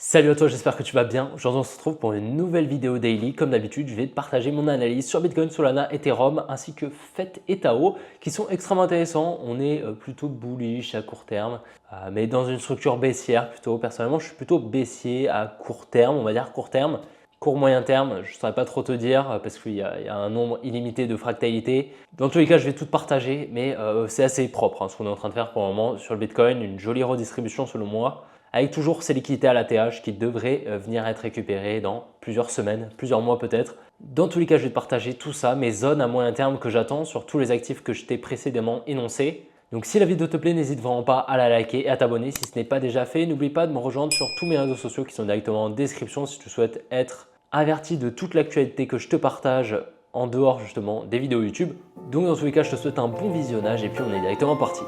Salut à toi, j'espère que tu vas bien. Aujourd'hui, on se retrouve pour une nouvelle vidéo daily. Comme d'habitude, je vais te partager mon analyse sur Bitcoin, Solana, Ethereum ainsi que FET et Tao qui sont extrêmement intéressants. On est plutôt bullish à court terme, mais dans une structure baissière plutôt. Personnellement, je suis plutôt baissier à court terme, on va dire court terme. Court moyen terme, je ne saurais pas trop te dire parce qu'il y a un nombre illimité de fractalités. Dans tous les cas, je vais tout partager, mais c'est assez propre ce qu'on est en train de faire pour le moment sur le Bitcoin. Une jolie redistribution selon moi, avec toujours ces liquidités à l'ATH qui devraient venir être récupérées dans plusieurs semaines, plusieurs mois peut-être. Dans tous les cas, je vais te partager tout ça, mes zones à moyen terme que j'attends sur tous les actifs que je t'ai précédemment énoncés. Donc si la vidéo te plaît, n'hésite vraiment pas à la liker et à t'abonner si ce n'est pas déjà fait. N'oublie pas de me rejoindre sur tous mes réseaux sociaux qui sont directement en description si tu souhaites être averti de toute l'actualité que je te partage en dehors justement des vidéos YouTube. Donc dans tous les cas, je te souhaite un bon visionnage et puis on est directement parti.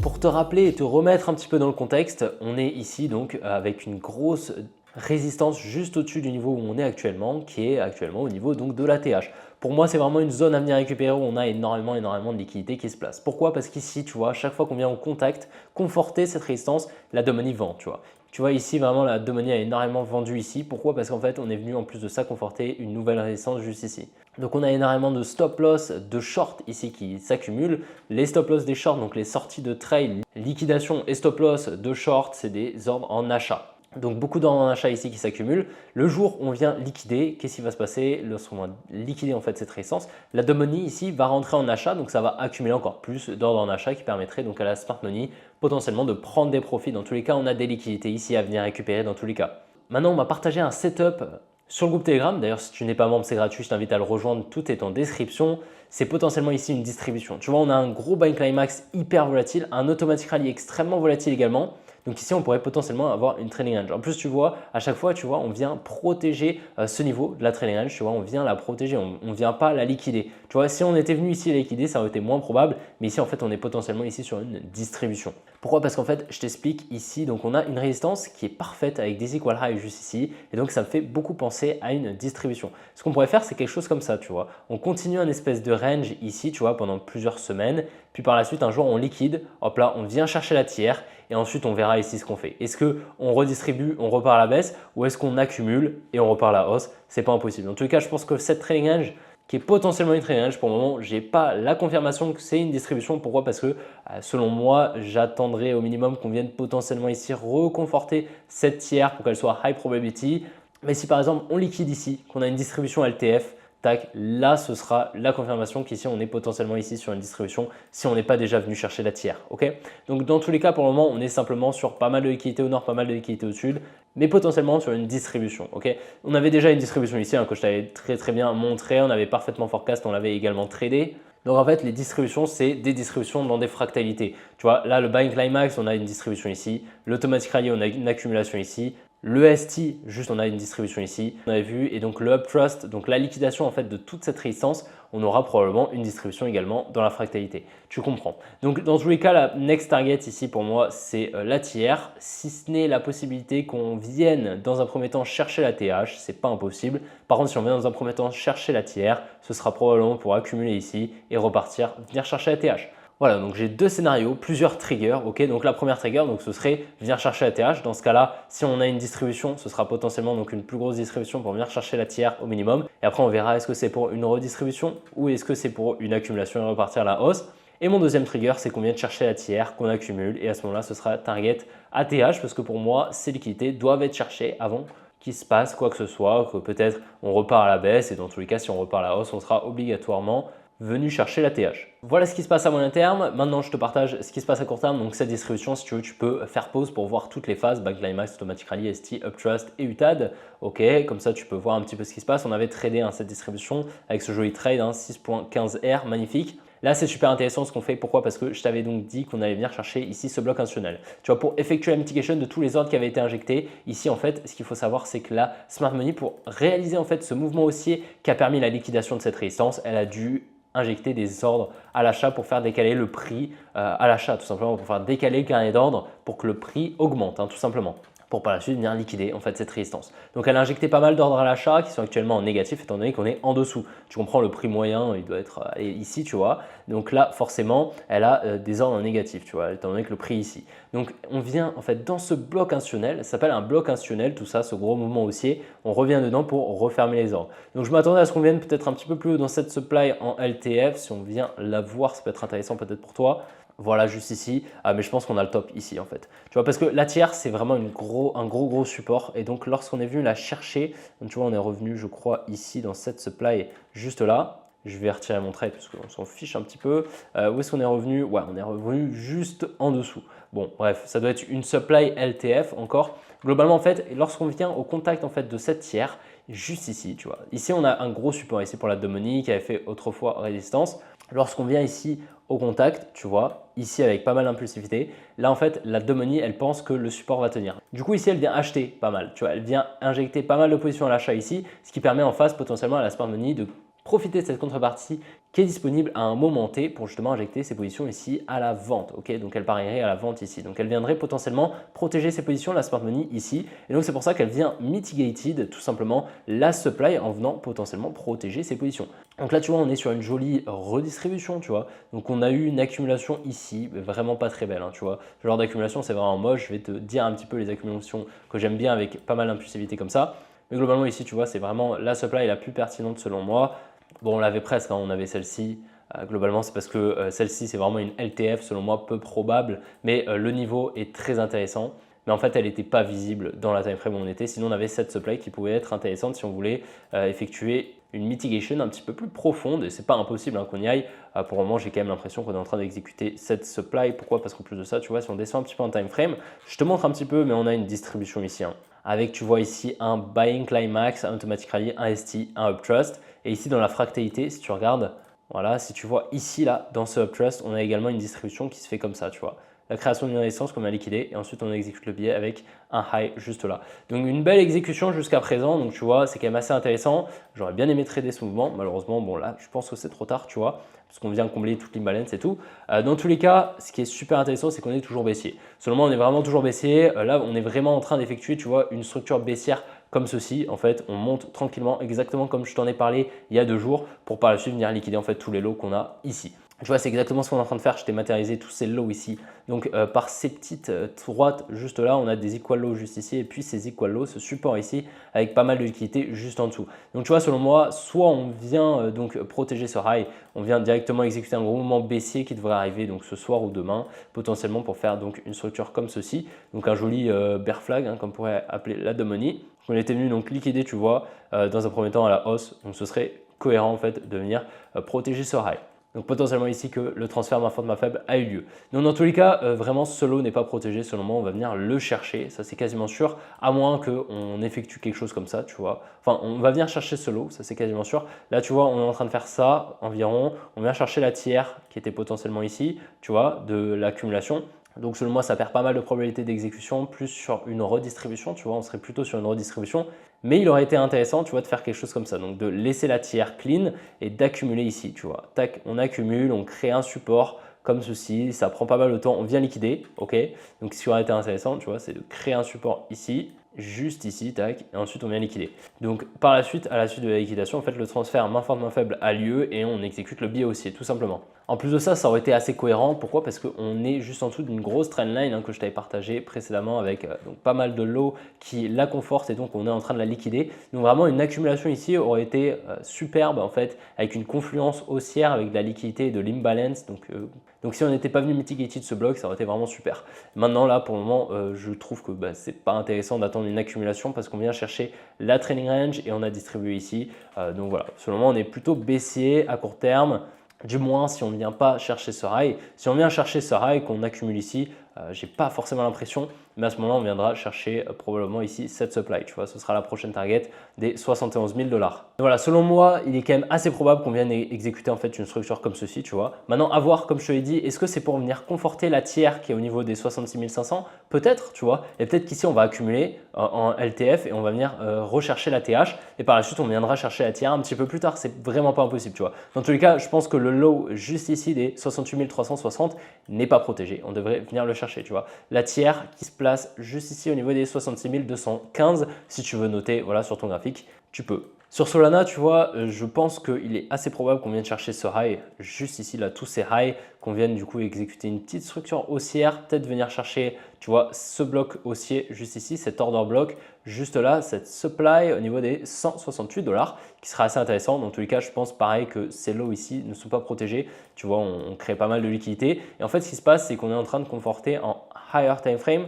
Pour te rappeler et te remettre un petit peu dans le contexte, on est ici donc avec une grosse résistance juste au-dessus du niveau où on est actuellement, qui est actuellement au niveau donc de l'ATH. Pour moi, c'est vraiment une zone à venir récupérer où on a énormément de liquidités qui se placent. Pourquoi? Parce qu'ici, tu vois, à chaque fois qu'on vient en contact, conforter cette résistance, la Domini vend, tu vois. Tu vois ici, vraiment, la Domini a énormément vendu ici. Pourquoi? Parce qu'en fait, on est venu en plus de ça conforter une nouvelle résistance juste ici. Donc, on a énormément de stop loss, de short ici qui s'accumulent. Les stop loss des shorts, donc les sorties de trade, liquidation et stop loss de short, c'est des ordres en achat. Donc beaucoup d'ordres en achat ici qui s'accumulent. Le jour où on vient liquider, qu'est-ce qui va se passer? Lorsqu'on va liquider en fait cette résistance, la Domini ici va rentrer en achat, donc ça va accumuler encore plus d'ordres en achat qui permettrait donc à la Smart Money potentiellement de prendre des profits. Dans tous les cas, on a des liquidités ici à venir récupérer dans tous les cas. Maintenant, on va partager un setup sur le groupe Telegram. D'ailleurs, si tu n'es pas membre, c'est gratuit, je t'invite à le rejoindre, tout est en description. C'est potentiellement ici une distribution. Tu vois, on a un gros buy climax hyper volatile, un automatic rally extrêmement volatile également. Donc ici, on pourrait potentiellement avoir une trading range. En plus, tu vois, à chaque fois, tu vois, on vient protéger ce niveau de la trading range. Tu vois, on vient la protéger, on ne vient pas la liquider. Tu vois, si on était venu ici la liquider, ça aurait été moins probable. Mais ici, en fait, on est potentiellement ici sur une distribution. Pourquoi? Parce qu'en fait, je t'explique ici, donc on a une résistance qui est parfaite avec des equal highs juste ici. Et donc, ça me fait beaucoup penser à une distribution. Ce qu'on pourrait faire, c'est quelque chose comme ça, tu vois. On continue un espèce de range ici, tu vois, pendant plusieurs semaines. Puis par la suite, un jour, on liquide. Hop là, on vient chercher la tiers. Et ensuite, on verra ici ce qu'on fait. Est-ce qu'on redistribue, on repart à la baisse ou est-ce qu'on accumule et on repart à la hausse? C'est pas impossible. En tout cas, je pense que cette trading range, qui est potentiellement une trading range, pour le moment, je n'ai pas la confirmation que c'est une distribution. Pourquoi? Parce que selon moi, j'attendrai au minimum qu'on vienne potentiellement ici reconforter cette tiers pour qu'elle soit high probability. Mais si par exemple, on liquide ici, qu'on a une distribution LTF, tac, là, ce sera la confirmation qu'ici, on est potentiellement ici sur une distribution si on n'est pas déjà venu chercher la tiers. Ok? Donc, dans tous les cas, pour le moment, on est simplement sur pas mal de liquidités au nord, pas mal de liquidités au sud, mais potentiellement sur une distribution. Ok? On avait déjà une distribution ici que je t'avais très bien montré. On avait parfaitement forecast, on l'avait également tradé. Donc en fait, les distributions, c'est des distributions dans des fractalités. Tu vois, là, le buying climax, on a une distribution ici. L'automatic rally, on a une accumulation ici. Le ST, juste on a une distribution ici, on avait vu, et donc le Uptrust, donc la liquidation en fait de toute cette résistance, on aura probablement une distribution également dans la fractalité. Tu comprends. Donc dans tous les cas, la next target ici pour moi, c'est la tiers. Si ce n'est la possibilité qu'on vienne dans un premier temps chercher la TH, c'est pas impossible. Par contre, si on vient dans un premier temps chercher la tiers, ce sera probablement pour accumuler ici et repartir, venir chercher la TH. Voilà, donc j'ai deux scénarios, plusieurs triggers. Ok, donc la première trigger, donc ce serait venir chercher la TH. Dans ce cas-là, si on a une distribution, ce sera potentiellement donc une plus grosse distribution pour venir chercher la tiers au minimum. Et après, on verra est-ce que c'est pour une redistribution ou est-ce que c'est pour une accumulation et repartir à la hausse. Et mon deuxième trigger, c'est qu'on vienne chercher la tiers, qu'on accumule. Et à ce moment-là, ce sera target ATH parce que pour moi, ces liquidités doivent être cherchées avant qu'il se passe quoi que ce soit, que peut-être on repart à la baisse. Et dans tous les cas, si on repart à la hausse, on sera obligatoirement venu chercher la TH. Voilà ce qui se passe à moyen terme. Maintenant, je te partage ce qui se passe à court terme. Donc, cette distribution, si tu veux, tu peux faire pause pour voir toutes les phases, Buy Climax, Automatic Rally, ST, Uptrust et UTAD. Ok, comme ça, tu peux voir un petit peu ce qui se passe. On avait tradé cette distribution avec ce joli trade, 6.15R, magnifique. Là, c'est super intéressant ce qu'on fait. Pourquoi? Parce que je t'avais donc dit qu'on allait venir chercher ici ce bloc institutionnel. Tu vois, pour effectuer la mitigation de tous les ordres qui avaient été injectés, ici, en fait, ce qu'il faut savoir, c'est que la Smart Money, pour réaliser en fait ce mouvement haussier qui a permis la liquidation de cette résistance, elle a dû injecter des ordres à l'achat pour faire décaler le prix à l'achat, tout simplement pour faire décaler le carnet d'ordre pour que le prix augmente, tout simplement. pour par la suite venir liquider en fait cette résistance. Donc elle a injecté pas mal d'ordres à l'achat qui sont actuellement en négatif étant donné qu'on est en dessous. Tu comprends, le prix moyen il doit être ici, tu vois. Donc là forcément elle a des ordres en négatif, tu vois, étant donné que le prix est ici. Donc on vient en fait dans ce bloc institutionnel, ça s'appelle un bloc institutionnel, tout ça, ce gros mouvement haussier, on revient dedans pour refermer les ordres. Donc je m'attendais à ce qu'on vienne peut-être un petit peu plus haut dans cette supply en LTF, si on vient la voir ça peut être intéressant peut-être pour toi. Voilà, juste ici, mais je pense qu'on a le top ici en fait. Tu vois, parce que la tiers, c'est vraiment un gros support. Et donc, lorsqu'on est venu la chercher, donc, tu vois, on est revenu, je crois, ici dans cette supply, juste là. Je vais retirer mon trade parce qu'on s'en fiche un petit peu. Où est-ce qu'on est revenu? Ouais, on est revenu juste en dessous. Bon, bref, ça doit être une supply LTF encore. Globalement, en fait, lorsqu'on vient au contact en fait de cette tiers, juste ici, tu vois. Ici, on a un gros support ici pour la Domini qui avait fait autrefois résistance. Lorsqu'on vient ici au contact, tu vois, ici avec pas mal d'impulsivité, là en fait la Domini elle pense que le support va tenir. Du coup ici elle vient acheter pas mal, tu vois, elle vient injecter pas mal de positions à l'achat ici, ce qui permet en face potentiellement à la Smart Money de profiter de cette contrepartie qui est disponible à un moment T pour justement injecter ses positions ici à la vente. Ok, donc elle parierait à la vente ici. Donc elle viendrait potentiellement protéger ses positions, la Smart Money ici. Et donc c'est pour ça qu'elle vient mitigated tout simplement la supply en venant potentiellement protéger ses positions. Donc là tu vois on est sur une jolie redistribution, tu vois. Donc on a eu une accumulation ici, vraiment pas très belle, hein, tu vois. Ce genre d'accumulation c'est vraiment moche. Je vais te dire un petit peu les accumulations que j'aime bien avec pas mal d'impulsivité comme ça. Mais globalement ici tu vois c'est vraiment la supply la plus pertinente selon moi. Bon, on l'avait presque, hein, on avait celle-ci. Globalement, c'est parce que celle-ci, c'est vraiment une LTF, selon moi, peu probable, mais le niveau est très intéressant. Mais en fait, elle n'était pas visible dans la time frame où on était. Sinon, on avait cette supply qui pouvait être intéressante si on voulait effectuer une mitigation un petit peu plus profonde. Et c'est pas impossible hein, qu'on y aille. Pour le moment, j'ai quand même l'impression qu'on est en train d'exécuter cette supply. Pourquoi? Parce qu'en plus de ça, tu vois, si on descend un petit peu en time frame, je te montre un petit peu, mais on a une distribution ici. Hein, avec, tu vois ici, un buying climax, un automatic rally, un ST, un uptrust. Et ici, dans la fractalité, si tu regardes, voilà, si tu vois ici, là, dans ce uptrust, on a également une distribution qui se fait comme ça, tu vois. La création d'une résistance qu'on a liquidée et ensuite on exécute le billet avec un high juste là. Donc une belle exécution jusqu'à présent, donc tu vois, c'est quand même assez intéressant. J'aurais bien aimé trader ce mouvement, malheureusement, bon là, je pense que c'est trop tard, tu vois, parce qu'on vient combler toute l'imbalance et tout. Dans tous les cas, ce qui est super intéressant, c'est qu'on est toujours baissier. Seulement, on est vraiment toujours baissier. Là, on est vraiment en train d'effectuer, tu vois, une structure baissière comme ceci. En fait, on monte tranquillement, exactement comme je t'en ai parlé il y a 2 jours, pour par la suite venir liquider en fait tous les lots qu'on a ici. Tu vois, c'est exactement ce qu'on est en train de faire. Je t'ai matérialisé tous ces lows ici. Donc, par ces petites droites juste là, on a des equal lows juste ici et puis ces equal lows, ce support ici avec pas mal de liquidité juste en dessous. Donc, tu vois, selon moi, soit on vient donc protéger ce high, on vient directement exécuter un gros mouvement baissier qui devrait arriver donc ce soir ou demain, potentiellement pour faire donc une structure comme ceci. Donc, un joli bear flag, hein, comme on pourrait appeler la Domini. On était venu donc liquider, tu vois, dans un premier temps à la hausse. Donc, ce serait cohérent en fait de venir protéger ce high. Donc potentiellement ici que le transfert main forte main faible a eu lieu. Donc dans tous les cas, vraiment ce lot n'est pas protégé selon moi, on va venir le chercher, ça c'est quasiment sûr, à moins qu'on effectue quelque chose comme ça, tu vois. Enfin, on va venir chercher ce lot, ça c'est quasiment sûr. Là, tu vois, on est en train de faire ça environ, on vient chercher la tiers qui était potentiellement ici, tu vois, de l'accumulation. Donc selon moi, ça perd pas mal de probabilité d'exécution, plus sur une redistribution, tu vois, on serait plutôt sur une redistribution. Mais il aurait été intéressant, tu vois, de faire quelque chose comme ça. Donc de laisser la tiers clean et d'accumuler ici, tu vois. Tac, on accumule, on crée un support comme ceci, ça prend pas mal de temps, on vient liquider, ok. Donc ce qui aurait été intéressant, tu vois, c'est de créer un support ici, juste ici, tac, et ensuite on vient liquider. Donc par la suite, à la suite de la liquidation, en fait, le transfert main forte, main faible a lieu et on exécute le billet haussier, tout simplement. En plus de ça, ça aurait été assez cohérent. Pourquoi? Parce qu'on est juste en dessous d'une grosse trendline que je t'avais partagé précédemment avec donc pas mal de lots qui la confortent et donc on est en train de la liquider. Donc vraiment une accumulation ici aurait été superbe en fait avec une confluence haussière avec de la liquidité et de l'imbalance. Donc si on n'était pas venu mitigated ce bloc, ça aurait été vraiment super. Maintenant là pour le moment, je trouve que c'est pas intéressant d'attendre une accumulation parce qu'on vient chercher la trailing range et on a distribué ici. Donc voilà, selon moi on est plutôt baissier à court terme. Du moins, si on ne vient pas chercher ce high. Si on vient chercher ce high qu'on accumule ici, j'ai pas forcément l'impression, mais à ce moment-là, on viendra chercher probablement ici cette supply. Tu vois, ce sera la prochaine target des 71 000 $. Voilà, selon moi, il est quand même assez probable qu'on vienne exécuter en fait une structure comme ceci, tu vois. Maintenant, à voir, comme je te l'ai dit, est-ce que c'est pour venir conforter la tiers qui est au niveau des 66 500? Peut-être, tu vois. Et peut-être qu'ici, on va accumuler en LTF et on va venir rechercher la TH. Et par la suite, on viendra chercher la tiers un petit peu plus tard. C'est vraiment pas impossible, tu vois. Dans tous les cas, je pense que le low juste ici des 68 360 n'est pas protégé. On devrait venir le chercher chercher, tu vois. La tiers qui se place juste ici au niveau des 66 215. Si tu veux noter voilà, sur ton graphique, tu peux. Sur Solana, tu vois, je pense qu'il est assez probable qu'on vienne chercher ce high, juste ici, là, tous ces highs, qu'on vienne du coup exécuter une petite structure haussière, peut-être venir chercher, tu vois, ce bloc haussier juste ici, cet order block, juste là, cette supply au niveau des 168 $, qui sera assez intéressant. Dans tous les cas, je pense pareil que ces lows ici ne sont pas protégés. Tu vois, on crée pas mal de liquidités. Et en fait, ce qui se passe, c'est qu'on est en train de conforter en higher time frame,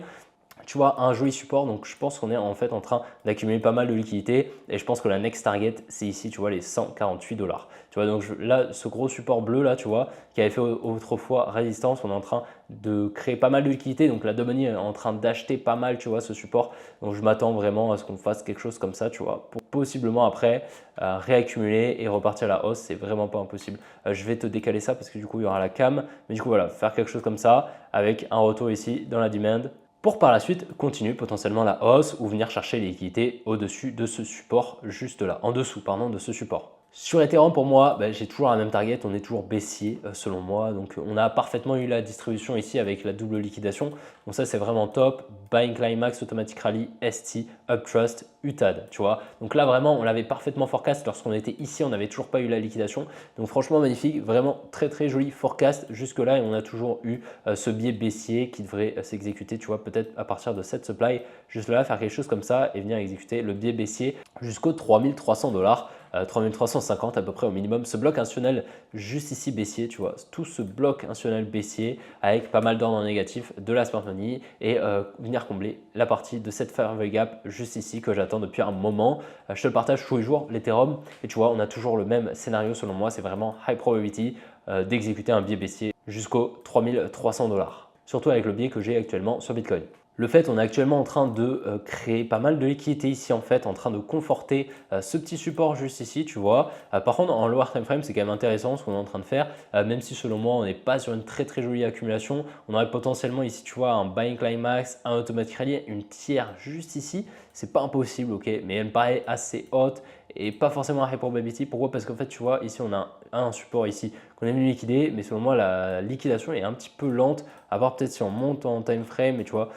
tu vois, un joli support. Donc, je pense qu'on est en fait en train d'accumuler pas mal de liquidités. Et je pense que la next target, c'est ici, tu vois, les 148 $. Tu vois, donc là, ce gros support bleu, là, tu vois, qui avait fait autrefois résistance, on est en train de créer pas mal de liquidités. Donc, la Domani est en train d'acheter pas mal, tu vois, ce support. Donc, je m'attends vraiment à ce qu'on fasse quelque chose comme ça, tu vois, pour possiblement après réaccumuler et repartir à la hausse. C'est vraiment pas impossible. Je vais te décaler ça parce que du coup, il y aura la cam. Mais du coup, voilà, faire quelque chose comme ça avec un retour ici dans la demand, pour par la suite continuer potentiellement la hausse ou venir chercher les liquidités au-dessus de ce support juste là, en dessous pardon de ce support. Sur Ethereum, pour moi, j'ai toujours la même target, on est toujours baissier selon moi. Donc on a parfaitement eu la distribution ici avec la double liquidation. Donc ça c'est vraiment top. Buying Climax, Automatic Rally, ST, Uptrust, UTAD, tu vois. Donc là vraiment on l'avait parfaitement forecast lorsqu'on était ici, on n'avait toujours pas eu la liquidation. Donc franchement magnifique, vraiment très très joli forecast jusque là et on a toujours eu ce biais baissier qui devrait s'exécuter, tu vois, peut-être à partir de cette supply, juste là faire quelque chose comme ça et venir exécuter le biais baissier jusqu'aux 3300 $. 3350 à peu près au minimum. Ce bloc institutionnel juste ici baissier, tu vois, tout ce bloc institutionnel baissier avec pas mal d'ordres négatifs de la smart money et venir combler la partie de cette fair value gap juste ici que j'attends depuis un moment. Je te le partage tous les jours, l'Ethereum, et tu vois, on a toujours le même scénario selon moi, c'est vraiment high probability d'exécuter un biais baissier jusqu'aux 3300 $, surtout avec le biais que j'ai actuellement sur Bitcoin. Le fait, on est actuellement en train de créer pas mal de liquidités ici en fait, en train de conforter ce petit support juste ici, tu vois. Par contre, en lower time frame, c'est quand même intéressant ce qu'on est en train de faire, même si selon moi, on n'est pas sur une très très jolie accumulation. On aurait potentiellement ici, tu vois, un buying climax, un automatic rally, une tiers juste ici. C'est pas impossible, ok, mais elle me paraît assez haute et pas forcément un high probability. Pourquoi? Parce qu'en fait, tu vois, ici, on a un support ici qu'on est venu liquider, mais selon moi, la liquidation est un petit peu lente, à part peut-être si on monte en time frame, et tu vois.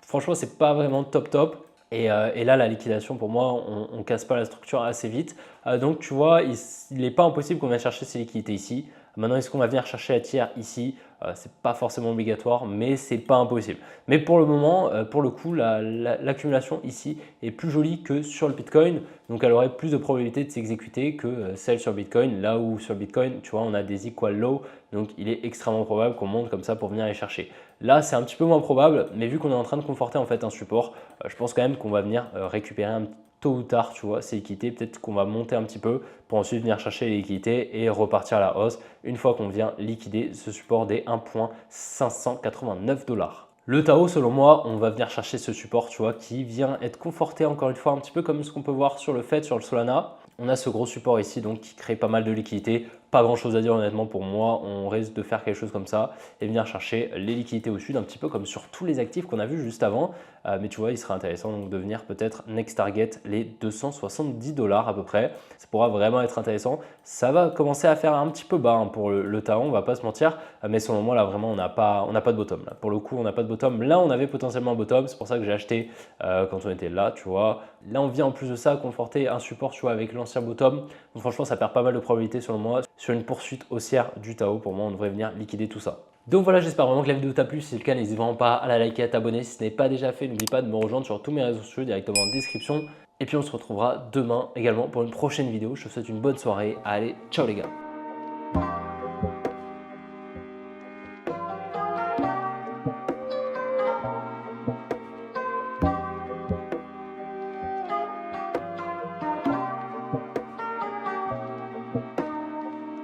Franchement, c'est pas vraiment top. Et là, la liquidation, pour moi, on ne casse pas la structure assez vite. Donc, tu vois, il n'est pas impossible qu'on vienne chercher ces liquidités ici. Maintenant, est-ce qu'on va venir chercher la tiers ici? C'est pas forcément obligatoire, mais c'est pas impossible. Mais pour le moment, pour le coup, l'accumulation ici est plus jolie que sur le Bitcoin. Donc, elle aurait plus de probabilité de s'exécuter que celle sur Bitcoin. Là où sur Bitcoin, tu vois, on a des equal low. Donc, il est extrêmement probable qu'on monte comme ça pour venir les chercher. Là, c'est un petit peu moins probable, mais vu qu'on est en train de conforter en fait un support, je pense quand même qu'on va venir récupérer un tôt ou tard, tu vois, ces liquidités. Peut-être qu'on va monter un petit peu pour ensuite venir chercher les liquidités et repartir à la hausse une fois qu'on vient liquider ce support des 1,589 $. Le Tao, selon moi, on va venir chercher ce support, tu vois, qui vient être conforté encore une fois un petit peu comme ce qu'on peut voir sur le FED, sur le Solana. On a ce gros support ici donc qui crée pas mal de liquidités. Pas grand chose à dire honnêtement pour moi, on risque de faire quelque chose comme ça et venir chercher les liquidités au sud, un petit peu comme sur tous les actifs qu'on a vus juste avant. Mais tu vois, il serait intéressant donc de venir peut-être next target les 270 $ à peu près. Ça pourra vraiment être intéressant. Ça va commencer à faire un petit peu bas pour le Tao, on va pas se mentir. Mais selon moi là vraiment on n'a pas de bottom. Là. Pour le coup on n'a pas de bottom. Là on avait potentiellement un bottom, c'est pour ça que j'ai acheté quand on était là, tu vois. Là on vient en plus de ça conforter un support, tu vois, avec l'ancien bottom. Donc franchement ça perd pas mal de probabilité selon moi. Sur une poursuite haussière du Tao, pour moi on devrait venir liquider tout ça. Donc voilà, j'espère vraiment que la vidéo t'a plu. Si c'est le cas, n'hésite vraiment pas à la liker, à t'abonner. Si ce n'est pas déjà fait, n'oublie pas de me rejoindre sur tous mes réseaux sociaux directement en description. Et puis on se retrouvera demain également pour une prochaine vidéo. Je te souhaite une bonne soirée. Allez, ciao les gars.